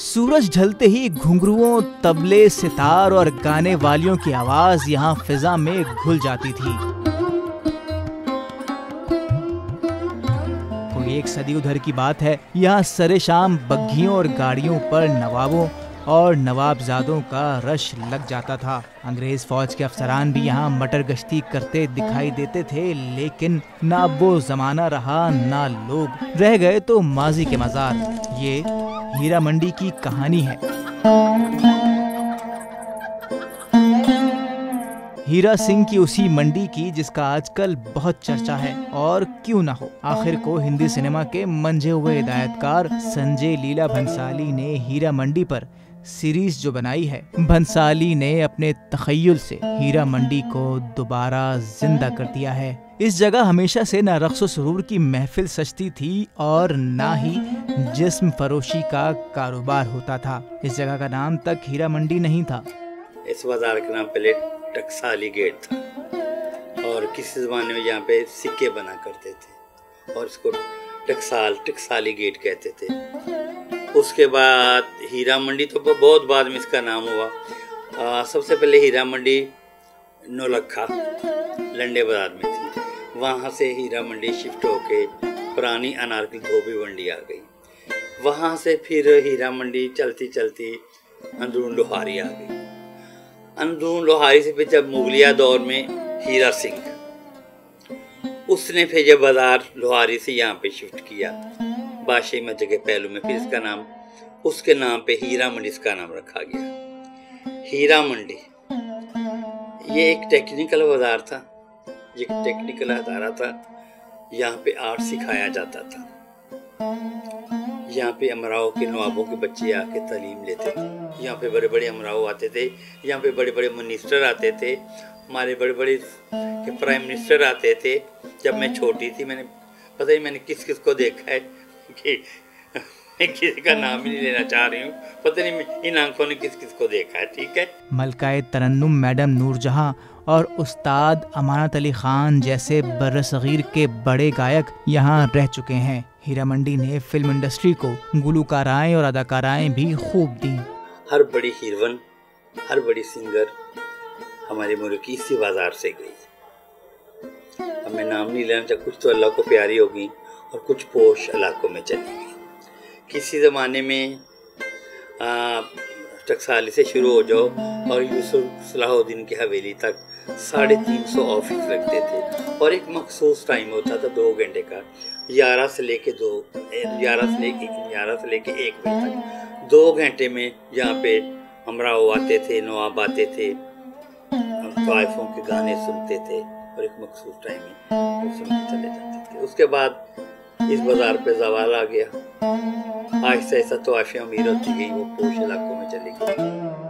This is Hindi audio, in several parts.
सूरज ढलते ही घुंघरुओं, तबले, सितार और गाने वालियों की आवाज यहाँ फिजा में घुल जाती थी। कोई एक सदी उधर की बात है, यहाँ सरे शाम बग्घियों और गाड़ियों पर नवाबों और नवाबजादों का रश लग जाता था। अंग्रेज फौज के अफसरान भी यहाँ मटर गश्ती करते दिखाई देते थे, लेकिन ना वो जमाना रहा, ना लोग रह गए तो माजी के मजार। ये हीरा मंडी की कहानी है। हीरा सिंह की उसी मंडी की जिसका आजकल बहुत चर्चा है, और क्यों ना हो। आखिर को हिंदी सिनेमा के मंझे हुए हिदायतकार संजय लीला भंसाली ने हीरा मंडी पर सीरीज जो बनाई है, भंसाली ने अपने तखय्युल से हीरा मंडी को दोबारा जिंदा कर दिया है। इस जगह हमेशा से न रक्स सुरूर की महफिल सजती थी और ना ही जिस्म फरोशी का कारोबार होता था। इस जगह का नाम तक हीरा मंडी नहीं था। इस बाजार का नाम पहले टकसाली गेट था, और किसी ज़माने में यहाँ पे सिक्के बना करते थे और इसको टकसाली गेट कहते थे। उसके बाद हीरा मंडी तो बहुत बाद में इसका नाम हुआ। सबसे पहले हीरा मंडी नौलखा लंडे बाजार में थी। वहाँ से हीरा मंडी शिफ्ट होके पुरानी अनारकली धोबी मंडी आ गई। वहाँ से फिर हीरा मंडी चलती चलती अंदरून लोहारी आ गई। अंदरून लोहारी से फिर जब मुगलिया दौर में हीरा सिंह, उसने फिर जब बाजार लोहारी से यहाँ पे शिफ्ट किया बादशाही मस्जिद के पहलू में, फिर इसका नाम उसके नाम पे हीरा मंडी इसका नाम रखा गया। हीरा मंडी ये एक टेक्निकल बाजार था, ये टेक्निकल अदारा था। यहाँ पे आर्ट सिखाया जाता था। यहाँ पे अमराओं के नवाबों के बच्चे आके तालीम लेते थे। यहाँ पे बड़े बड़े अमराओ आते थे, यहाँ पे बड़े बड़े मिनिस्टर आते थे, हमारे बड़े बड़े के प्राइम मिनिस्टर आते थे। जब मैं छोटी थी, मैंने पता नहीं मैंने किस किस को देखा है कि मैं किसी का नाम ही नहीं लेना चाह रही हूँ, पता नहीं इन आंखों ने किस किस को देखा है। ठीक है, मलकाए तरन्नुम मैडम नूरजहां और उस्ताद अमानत अली खान जैसे बर्रसगीर के बड़े गायक यहाँ रह चुके हैं। हीरा मंडी ने फिल्म इंडस्ट्री को गुलकाराएं और अदाकाराएं भी खूब दी। हर बड़ी हीरोइन, हर बड़ी सिंगर हमारे मुल्क की इसी बाजार से गई। अब मैं नाम नहीं लेना चाहता, कुछ तो अल्लाह को प्यारी होगी और कुछ पोश इलाकों में चली गई। किसी ज़माने में टकसाली से शुरू हो जाओ और यूसुफ सलाहुद्दीन की हवेली तक 350 ऑफिस लगते थे, और एक मखसूस टाइम होता था 2 घंटे का, 11 से लेके 1 बजे तक। 2 घंटे में यहाँ पे अमराओ आते थे, नवाब आते थे, तवाइफों के गाने सुनते थे, और एक मखसूस टाइम में वो सुनते चले जाते थे। उसके बाद इस बाजार पे ज़वाल आ गया। आहिस्ता आहिस्ता तवाइफें अमीर होती गई, वो पोश इलाकों में चली गई।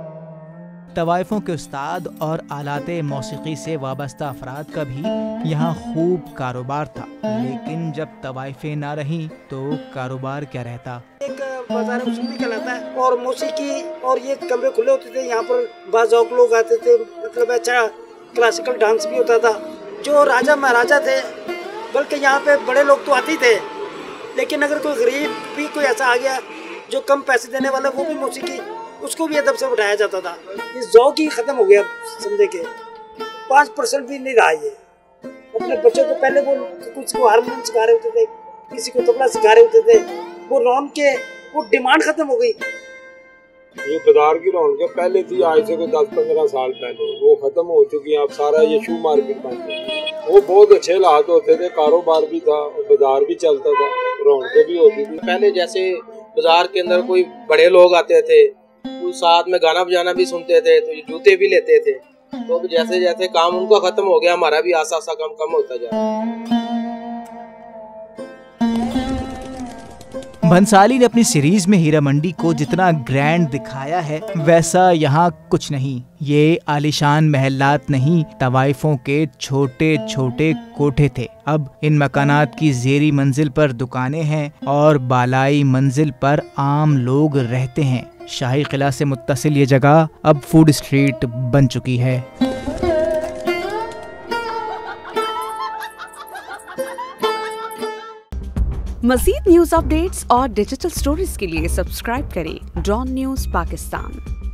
तवाइफों के उस्ताद और आलाते मौसीकी से वाबस्ता अफराद का भी यहाँ खूब कारोबार था, लेकिन जब तवाइफें ना रहीं तो कारोबार क्या रहता। एक बाजार मुस्लिम कहलाता है, और मौसीकी और ये कमरे खुले होते थे। यहाँ पर बाज़ौक़ लोग आते थे, मतलब अच्छा क्लासिकल डांस भी होता था। जो राजा महाराजा थे, बल्कि यहाँ पे बड़े लोग तो आते थे, लेकिन अगर कोई गरीब भी कोई ऐसा आ गया जो कम पैसे देने वाला, वो भी मौसीकी, उसको भी अदब से उठाया जाता था। ये ज़ौक़ ही ख़त्म हो गया, समझे के 5% भी नहीं रहा। ये अपने बच्चों को पहले वो कुछ को हारमोनियम सिखा रहे होते थे, किसी को तबला सिखा रहे होते थे, वो रौनक के वो डिमांड ख़त्म हो गई। ये बाजार की रौनक पहले थी, आज से 10-15 साल पहले वो खत्म हो चुकी है। अब सारा ये शू मार्केट बन गया। वो बहुत अच्छे हालात होते थे, कारोबार भी था, बाजार भी चलता था, रौनकें भी होती थी। पहले जैसे बाजार के अंदर कोई बड़े लोग आते थे, वो साथ में गाना बजाना भी सुनते थे, तो ये जूते भी लेते थे। तो जैसे जैसे काम उनका खत्म हो गया, हमारा भी आसा आसा काम कम होता जा रहा। भंसाली ने अपनी सीरीज में हीरा मंडी को जितना ग्रैंड दिखाया है, वैसा यहाँ कुछ नहीं। ये आलीशान महलात नहीं, तवाइफों के छोटे छोटे कोठे थे। अब इन मकानात की ज़ेरी मंजिल पर दुकानें हैं और बालाई मंजिल पर आम लोग रहते हैं। शाही किला से मुत्तसिल ये जगह अब फूड स्ट्रीट बन चुकी है। मज़ीद न्यूज़ अपडेट्स और डिजिटल स्टोरीज के लिए सब्सक्राइब करें डॉन न्यूज़ पाकिस्तान।